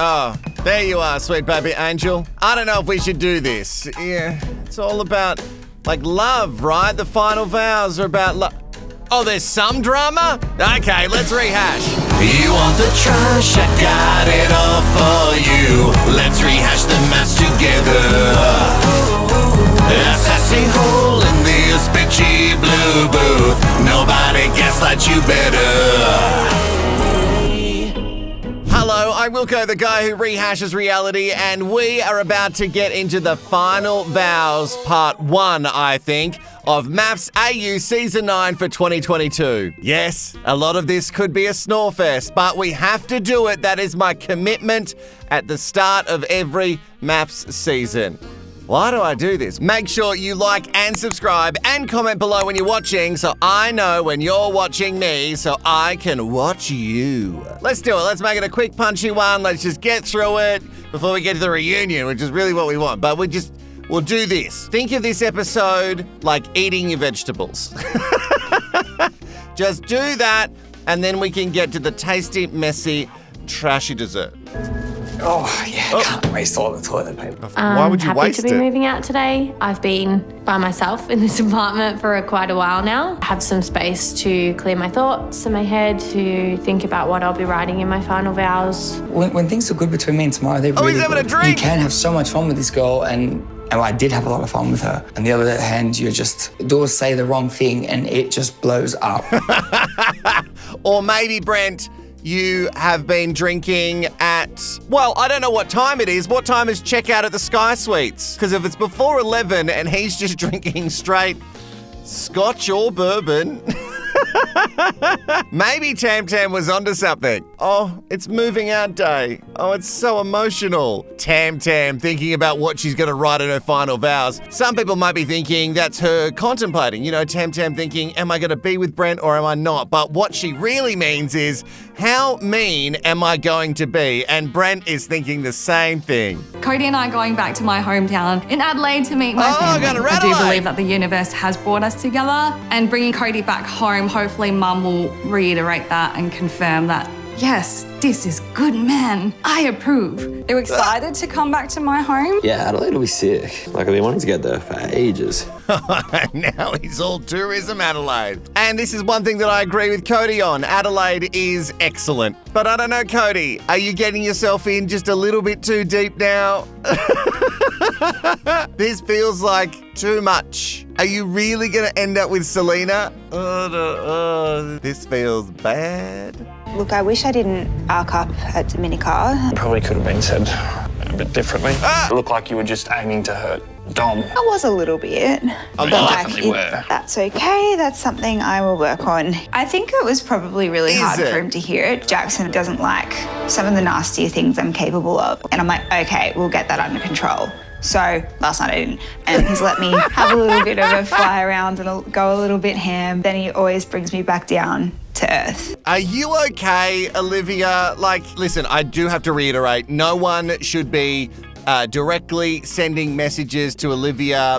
Oh, there you are, sweet baby angel. I don't know if we should do this. Yeah, it's all about, like, love, right? The final vows are about love. Oh, there's some drama? Okay, let's rehash. You want the trash, I got it all for you. Let's rehash the MAFS together. A sassy hole in this bitchy blue booth. Nobody gets like you better. Hello, I'm Wilko, the guy who rehashes reality, and we are about to get into the final vows, part 1, I think, of MAFS AU Season 9 for 2022. Yes, a lot of this could be a snore fest, but we have to do it. That is my commitment at the start of every MAFS season. Why do I do this? Make sure you like and subscribe and comment below when you're watching so I know when you're watching me so I can watch you. Let's do it. Let's make it a quick punchy one. Let's just get through it before we get to the reunion, which is really what we want. But we'll do this. Think of this episode like eating your vegetables. Just do that and then we can get to the tasty, messy, trashy dessert. Oh, yeah, I can't waste all the toilet paper. Why would you waste it? Happy to be moving out today. I've been by myself in this apartment for quite a while now. I have some space to clear my thoughts in my head, to think about what I'll be writing in my final vows. When things are good between me and Tamara, they're really he's having good. a drink! You can have so much fun with this girl, and I did have a lot of fun with her. On the other hand, you just say the wrong thing and it just blows up. Or maybe, Brent, you have been drinking at, well, I don't know what time it is. What time is checkout at the Sky Suites? Because if it's before 11 and he's just drinking straight scotch or bourbon, maybe Tam Tam was onto something. Oh, it's moving out day. Oh, it's so emotional. Tam Tam thinking about what she's going to write in her final vows. Some people might be thinking that's her contemplating. You know, Tam Tam thinking, am I going to be with Brent or am I not? But what she really means is, how mean am I going to be? And Brent is thinking the same thing. Cody and I are going back to my hometown in Adelaide to meet my family. Going to I do Adelaide. believe that the universe has brought us together, and bringing Cody back home, hopefully Mum will reiterate that and confirm that, yes, this is good man. I approve. Are you excited to come back to my home? Yeah, Adelaide will be sick. Like, I've been wanting to get there for ages. Now he's all tourism Adelaide. And this is one thing that I agree with Cody on. Adelaide is excellent. But I don't know, Cody, are you getting yourself in just a little bit too deep now? This feels like too much. Are you really going to end up with Selena? This feels bad. Look, I wish I didn't arc up at Dominica. Probably could have been said a bit differently. It looked like you were just aiming to hurt Dom. I was a little bit. But definitely were. That's okay. That's something I will work on. I think it was probably really hard for him to hear it. Jackson doesn't like some of the nastier things I'm capable of. And I'm like, okay, we'll get that under control. So last night I didn't, and he's let me have a little bit of a fly around and go a little bit ham. Then he always brings me back down to earth. Are you okay, Olivia? Like, listen, I do have to reiterate, no one should be directly sending messages to Olivia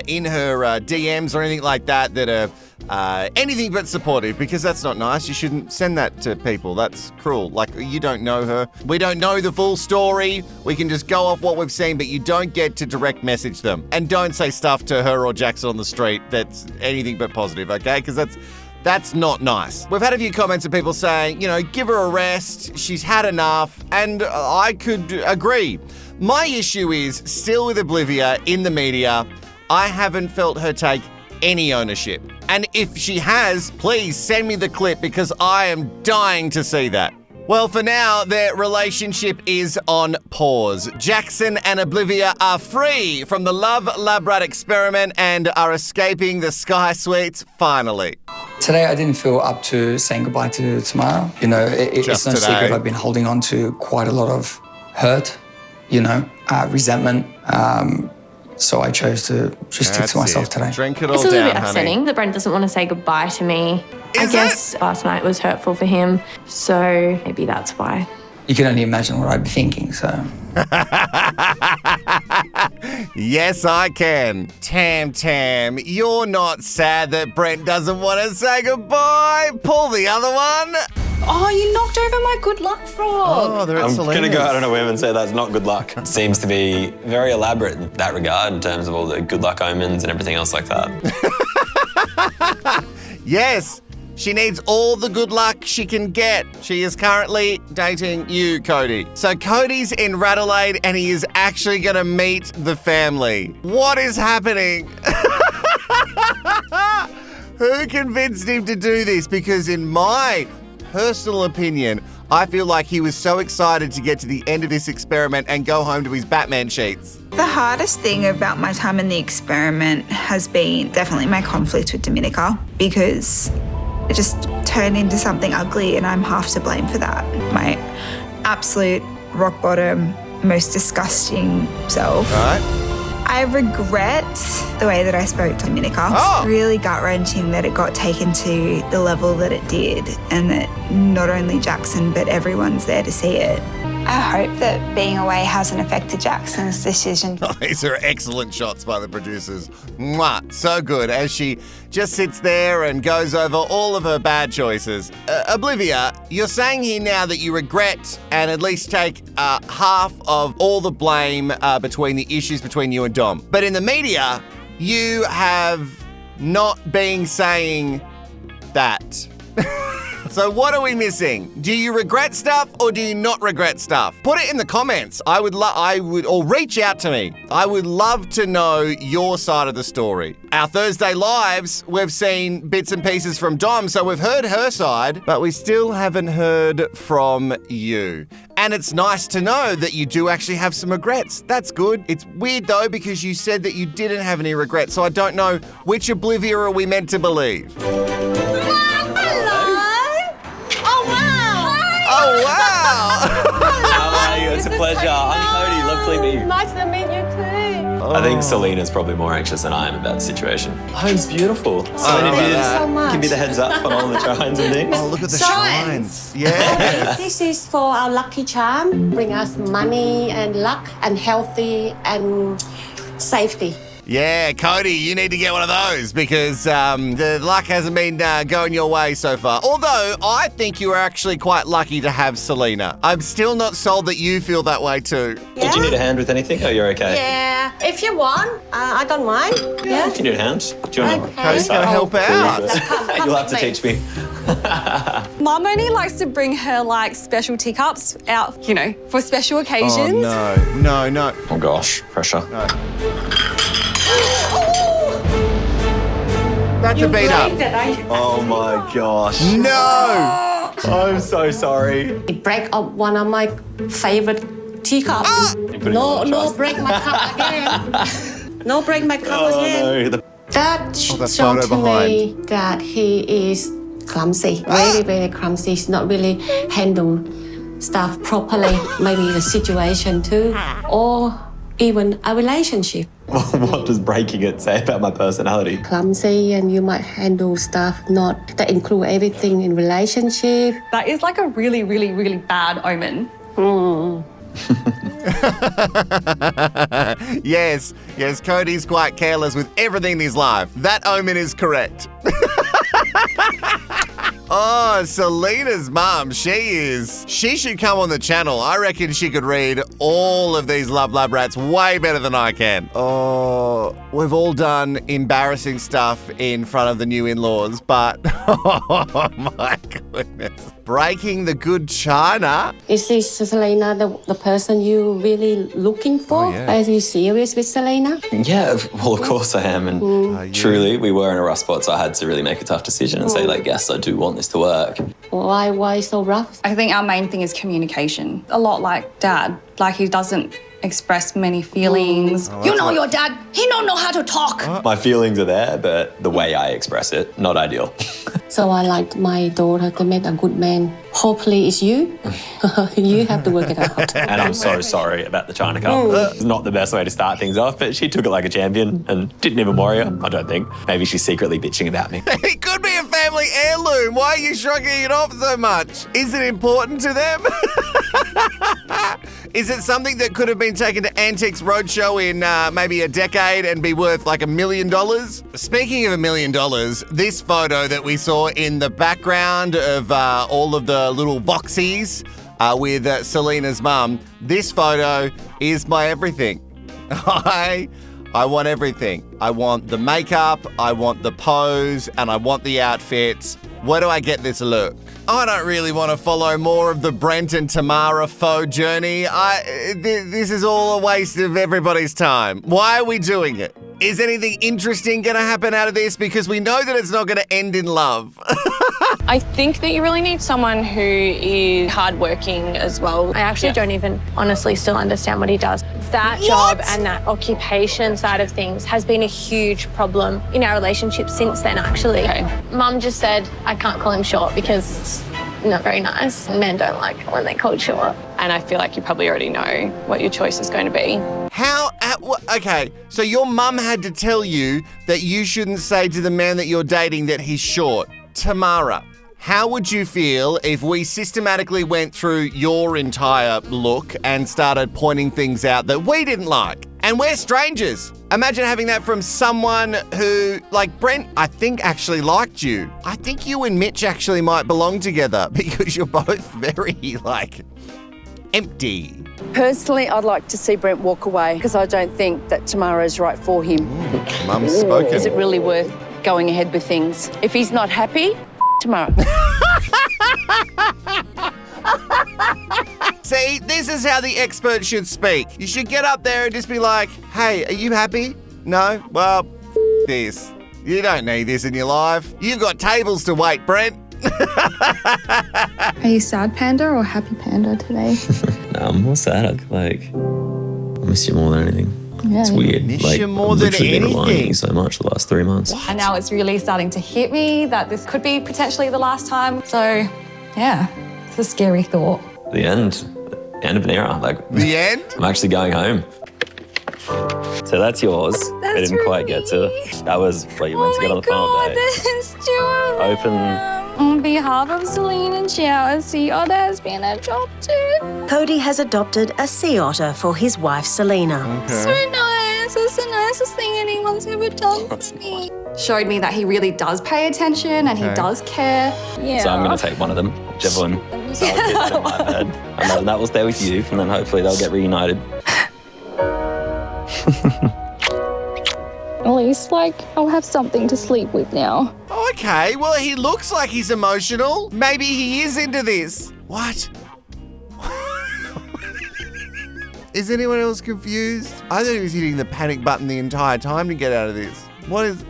in her DMs or anything like that are anything but supportive, because that's not nice. You shouldn't send that to people. That's cruel. Like, you don't know her. We don't know the full story. We can just go off what we've seen, but you don't get to direct message them. And don't say stuff to her or Jackson on the street that's anything but positive, okay? Because that's not nice. We've had a few comments of people saying, you know, give her a rest. She's had enough. And I could agree. My issue is still with Olivia in the media. I haven't felt her take any ownership. And if she has, please send me the clip, because I am dying to see that. Well, for now, their relationship is on pause. Jackson and Olivia are free from the Love Lab Rat experiment and are escaping the Sky Suites finally. Today, I didn't feel up to saying goodbye to Tamara. You know, it's no secret I've been holding on to quite a lot of hurt, you know, resentment. So I chose to just stick to myself today. Drink it all It's a little down, bit upsetting honey. that Brent doesn't want to say goodbye to me. Is I guess last night was hurtful for him, so maybe that's why. You can only imagine what I'd be thinking, so Yes, I can. Tam, you're not sad that Brent doesn't want to say goodbye? Pull the other one. Oh, you knocked over my good luck frog. Oh, they're at I'm going to Selena's. go out on a whim and say that's not good luck. It seems to be very elaborate in that regard in terms of all the good luck omens and everything else like that. Yes, she needs all the good luck she can get. She is currently dating you, Cody. So Cody's in Radelaide and he is actually going to meet the family. What is happening? Who convinced him to do this? Because in my personal opinion, I feel like he was so excited to get to the end of this experiment and go home to his Batman sheets. The hardest thing about my time in the experiment has been definitely my conflict with Dominica, because it just turned into something ugly and I'm half to blame for that. My absolute rock bottom, most disgusting self. All right. I regret the way that I spoke to Dominica. It's really gut-wrenching that it got taken to the level that it did, and that not only Jackson but everyone's there to see it. I hope that being away hasn't affected Jackson's decision. Oh, these are excellent shots by the producers. Mwah, so good as she just sits there and goes over all of her bad choices. Oblivia, you're saying here now that you regret and at least take half of all the blame between the issues between you and Dom. But in the media, you have not been saying that. So what are we missing? Do you regret stuff or do you not regret stuff? Put it in the comments. Or reach out to me. I would love to know your side of the story. Our Thursday lives, we've seen bits and pieces from Dom, so we've heard her side, but we still haven't heard from you. And it's nice to know that you do actually have some regrets. That's good. It's weird though, because you said that you didn't have any regrets, so I don't know which Oblivia are we meant to believe. Oh, wow! How are you? It's a pleasure. I'm Cody. Love to meet you. Nice to meet you too. I think Selena's probably more anxious than I am about the situation. Home's beautiful. Selena thank you so much. give me the heads up on all the shines and things. Oh, look at the shines. Yeah. This is for our lucky charm. Bring us money and luck and healthy and safety. Yeah, Cody, you need to get one of those because the luck hasn't been going your way so far. Although, I think you were actually quite lucky to have Selena. I'm still not sold that you feel that way too. Did you need a hand with anything or you're okay? Yeah, if you want, I don't mind. Yeah. You need a hand? Do you want to Cody's going to help out. You'll have to teach me. Mum only likes to bring her like special teacups out, for special occasions. Oh, no. Oh gosh, pressure. No. That's a beat up. Oh my gosh. No! I'm so sorry. It break up one of my favorite teacups. No, break my cup again. No, break my cup again. No. That photo showed to me behind. that he is clumsy, very, very clumsy. He's not really handle stuff properly. Maybe the situation too, or even a relationship. What does breaking it say about my personality? Clumsy, and you might handle stuff not that include everything in relationship. That is like a really, really, really bad omen. Yes, Cody's quite careless with everything in his life. That omen is correct. Oh, Selena's mum, she should come on the channel. I reckon she could read all of these Love Lab rats way better than I can. Oh, we've all done embarrassing stuff in front of the new in-laws, but oh my goodness. Breaking the good china. Is this Selena the person you really looking for? Oh, yeah. Are you serious with Selena? Yeah, well, of course I am. And truly, we were in a rough spot, so I had to really make a tough decision and say, yes, I do want this to work. Why so rough? I think our main thing is communication. A lot like Dad. Like he doesn't express many feelings. Your dad, he don't know how to talk. My feelings are there, but the way I express it, not ideal. So I like my daughter to make a good man. Hopefully it's you. You have to work it out. And I'm so sorry about the China Cup. It's not the best way to start things off, but she took it like a champion and didn't even worry her, I don't think. Maybe she's secretly bitching about me. It could be a family heirloom. Why are you shrugging it off so much? Is it important to them? Is it something that could have been taken to Antiques Roadshow in maybe a decade and be worth like $1 million? Speaking of $1 million, this photo that we saw in the background of all of the little boxies with Selena's mum, this photo is my everything. I want everything. I want the makeup, I want the pose, and I want the outfits. Where do I get this look? I don't really want to follow more of the Brent and Tamara faux journey. This is all a waste of everybody's time. Why are we doing it? Is anything interesting going to happen out of this? Because we know that it's not going to end in love. I think that you really need someone who is hardworking as well. I actually don't even honestly still understand what he does. That job and that occupation side of things has been a huge problem in our relationship since then, actually. Okay. Mum just said I can't call him short because it's not very nice. Men don't like it when they're called short. And I feel like you probably already know what your choice is going to be. Okay, so your mum had to tell you that you shouldn't say to the man that you're dating that he's short. Tamara, how would you feel if we systematically went through your entire look and started pointing things out that we didn't like? And we're strangers. Imagine having that from someone who, like Brent, I think actually liked you. I think you and Mitch actually might belong together because you're both very, empty. Personally, I'd like to see Brent walk away because I don't think that Tamara's right for him. Mum's spoken. Is it really worth going ahead with things? If he's not happy, Tamara. See, this is how the expert should speak. You should get up there and just be like, hey, are you happy? No? Well, this. You don't need this in your life. You've got tables to wait, Brent. Are you sad panda or happy panda today? No, I'm more sad. I miss you more than anything. Yeah, it's weird. Miss you more than literally been anything. relying on you so much the last 3 months. And now it's really starting to hit me that this could be potentially the last time. So, yeah, it's a scary thought. The end of an era. The end? I'm actually going home. So that's yours. I didn't quite get to. That was what you went to get on the final day. Open. On behalf of Selena and Chow, Sea Otter has been adopted. Cody has adopted a sea otter for his wife, Selena. So nice. It's the nicest thing anyone's ever done for me. Showed me that he really does pay attention and he does care. Yeah. So I'm going to take one of them, whichever one. So I'll keep that in my head. And then that will stay with you, and then hopefully they'll get reunited. At least, I'll have something to sleep with now. Okay, well, he looks like he's emotional. Maybe he is into this. What? Is anyone else confused? I thought he was hitting the panic button the entire time to get out of this. What is...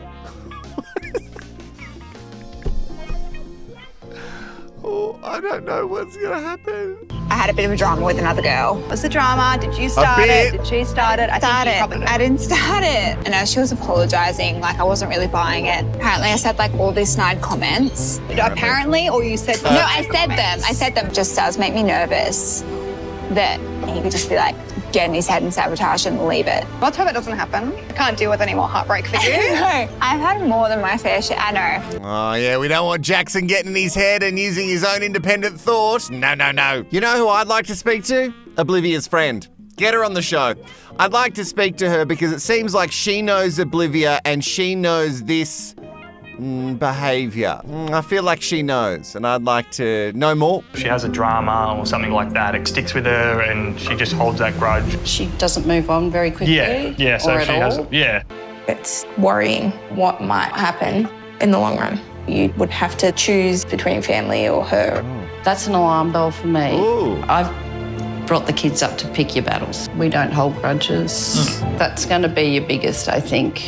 Oh, I don't know what's going to happen. I had a bit of a drama with another girl. What's the drama? Did you start it? Did she start it? I didn't start it. And as she was apologising, I wasn't really buying it. Apparently I said all these snide comments. Apparently, or you said... No, I said them. I said them. Just does make me nervous that he could just be get in his head and sabotage and leave it. Let's hope it doesn't happen. I can't deal with any more heartbreak for you. No, I've had more than my fair share. I know. Oh, yeah, we don't want Jackson getting in his head and using his own independent thought. No, no, no. You know who I'd like to speak to? Oblivia's friend. Get her on the show. I'd like to speak to her because it seems like she knows Oblivia and she knows this behaviour. I feel like she knows and I'd like to know more. If she has a drama or something like that, it sticks with her and she just holds that grudge. She doesn't move on very quickly. Yeah, so she has, It's worrying what might happen in the long run. You would have to choose between family or her. That's an alarm bell for me. Ooh. I've brought the kids up to pick your battles. We don't hold grudges. That's going to be your biggest, I think,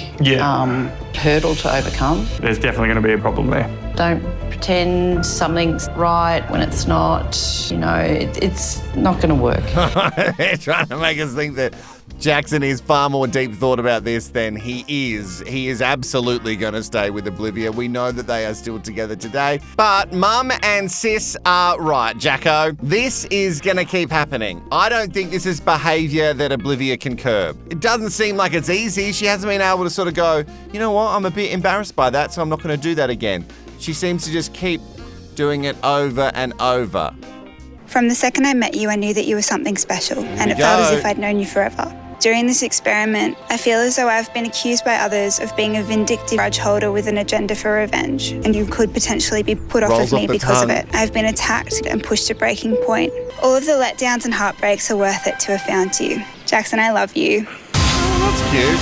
hurdle to overcome. There's definitely going to be a problem there. Don't pretend something's right when it's not. It's not going to work. They're trying to make us think that Jackson is far more deep thought about this than he is. He is absolutely going to stay with Oblivia. We know that they are still together today. But Mum and Sis are right, Jacko. This is going to keep happening. I don't think this is behaviour that Oblivia can curb. It doesn't seem like it's easy. She hasn't been able to sort of go, you know what, I'm a bit embarrassed by that, so I'm not going to do that again. She seems to just keep doing it over and over. From the second I met you, I knew that you were something special, and it felt as if I'd known you forever. During this experiment, I feel as though I've been accused by others of being a vindictive grudge holder with an agenda for revenge, and you could potentially be put off of me because of it. I've been attacked and pushed to breaking point. All of the letdowns and heartbreaks are worth it to have found you. Jackson, I love you. Oh, that's cute.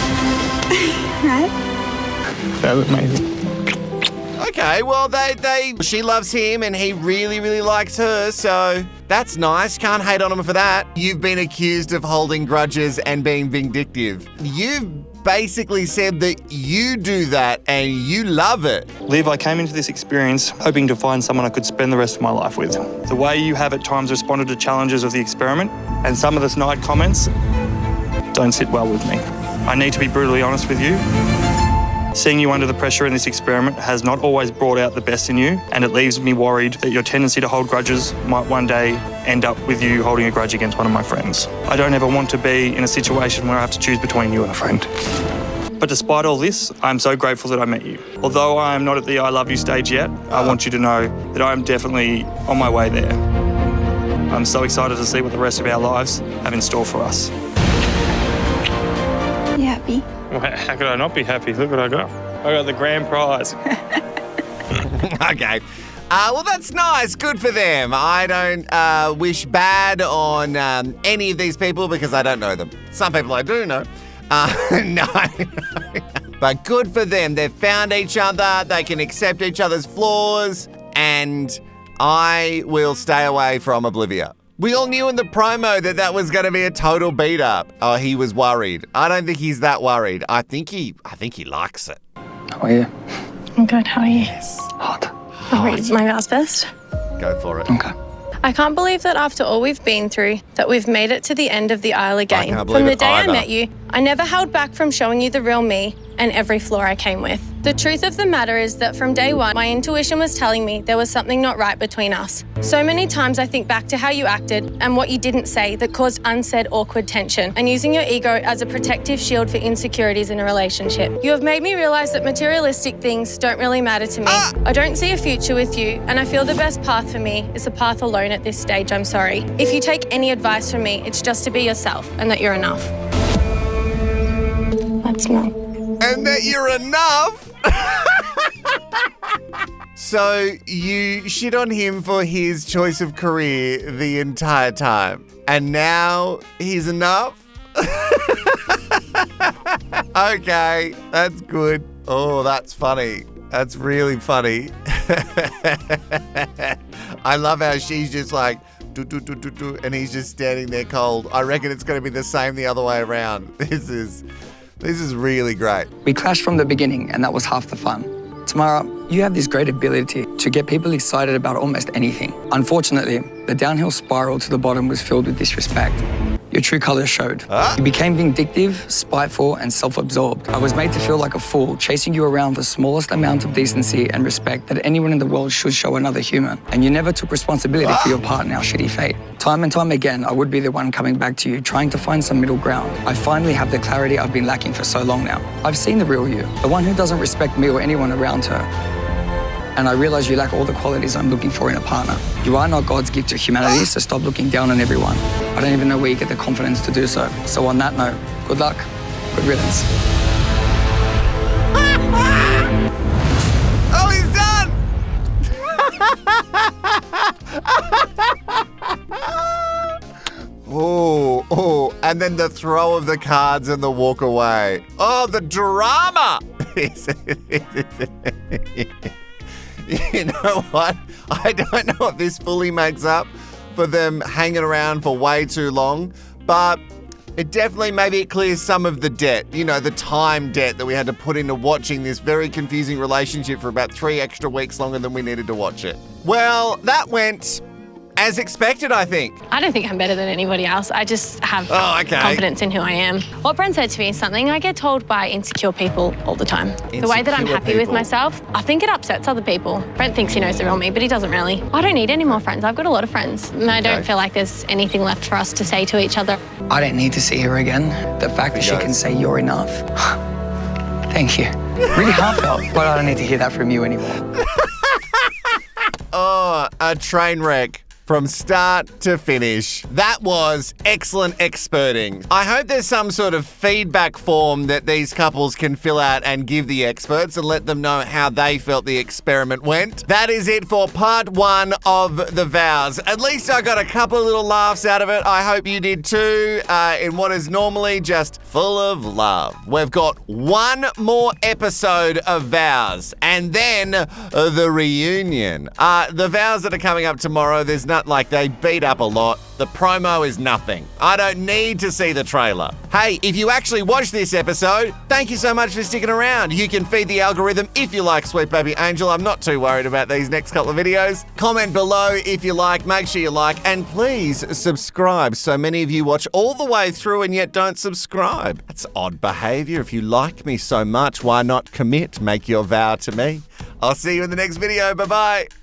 Right? That was amazing. Okay, well, she loves him and he really, really likes her, so that's nice. Can't hate on him for that. You've been accused of holding grudges and being vindictive. You've basically said that you do that and you love it. Liv, I came into this experience hoping to find someone I could spend the rest of my life with. The way you have at times responded to challenges of the experiment and some of the snide comments don't sit well with me. I need to be brutally honest with you. Seeing you under the pressure in this experiment has not always brought out the best in you, and it leaves me worried that your tendency to hold grudges might one day end up with you holding a grudge against one of my friends. I don't ever want to be in a situation where I have to choose between you and a friend. But despite all this, I'm so grateful that I met you. Although I am not at the I love you stage yet, I want you to know that I am definitely on my way there. I'm so excited to see what the rest of our lives have in store for us. You happy? How could I not be happy? Look what I got. I got the grand prize. Okay. Well, that's nice. Good for them. I don't wish bad on any of these people because I don't know them. Some people I do know. No. But good for them. They've found each other. They can accept each other's flaws. And I will stay away from Olivia. We all knew in the promo that was going to be a total beat up. Oh, he was worried. I don't think he's that worried. I think he likes it. How are you? I'm good. How are you? Yes. Hot. I'll read my vows first. Go for it. Okay. I can't believe that after all we've been through, that we've made it to the end of the aisle again. can't believe From the it day I either. met you, I never held back from showing you the real me and every flaw I came with. The truth of the matter is that from day one, my intuition was telling me there was something not right between us. So many times I think back to how you acted and what you didn't say that caused unsaid awkward tension and using your ego as a protective shield for insecurities in a relationship. You have made me realize that materialistic things don't really matter to me. I don't see a future with you, and I feel the best path for me is a path alone at this stage. I'm sorry. If you take any advice from me, it's just to be yourself and that you're enough. That's Mum. And that you're enough? So you shit on him for his choice of career the entire time. And now he's enough? Okay, that's good. Oh, that's funny. That's really funny. I love how she's just like, do, and he's just standing there cold. I reckon it's going to be the same the other way around. This is really great. We clashed from the beginning, and that was half the fun. Tamara, you have this great ability to get people excited about almost anything. Unfortunately, the downhill spiral to the bottom was filled with disrespect. Your true colours showed. You became vindictive, spiteful, and self-absorbed. I was made to feel like a fool, chasing you around for the smallest amount of decency and respect that anyone in the world should show another human. And you never took responsibility for your part in our shitty fate. Time and time again, I would be the one coming back to you, trying to find some middle ground. I finally have the clarity I've been lacking for so long now. I've seen the real you, the one who doesn't respect me or anyone around her. And I realize you lack all the qualities I'm looking for in a partner. You are not God's gift to humanity, so stop looking down on everyone. I don't even know where you get the confidence to do so. So on that note, good luck, good riddance. Oh, he's done! Oh, and then the throw of the cards and the walk away. Oh, the drama! You know what? I don't know if this fully makes up for them hanging around for way too long, but it definitely, maybe it clears some of the debt, you know, the time debt that we had to put into watching this very confusing relationship for about 3 extra weeks longer than we needed to watch it. Well, that went as expected, I think. I don't think I'm better than anybody else. I just have confidence in who I am. What Brent said to me is something I get told by insecure people all the time. The way that I'm happy with myself, I think it upsets other people. Brent thinks he knows the real me, but he doesn't really. I don't need any more friends. I've got a lot of friends. And I don't feel like there's anything left for us to say to each other. I don't need to see her again. The fact that she can say you're enough. Thank you. Really heartfelt, but I don't need to hear that from you anymore. Oh, a train wreck. from start to finish. That was excellent experting. I hope there's some sort of feedback form that these couples can fill out and give the experts and let them know how they felt the experiment went. That is it for part 1 of the vows. At least I got a couple of little laughs out of it. I hope you did too, in what is normally just full of love. We've got one more episode of vows and then the reunion. The vows that are coming up tomorrow, there's not like they beat up a lot. The promo is nothing. I don't need to see the trailer. Hey, if you actually watched this episode, thank you so much for sticking around. You can feed the algorithm if you like Sweet Baby Angel. I'm not too worried about these next couple of videos. Comment below if you like, make sure you like, and please subscribe. So many of you watch all the way through and yet don't subscribe. That's odd behavior. If you like me so much, why not commit? Make your vow to me. I'll see you in the next video. Bye-bye.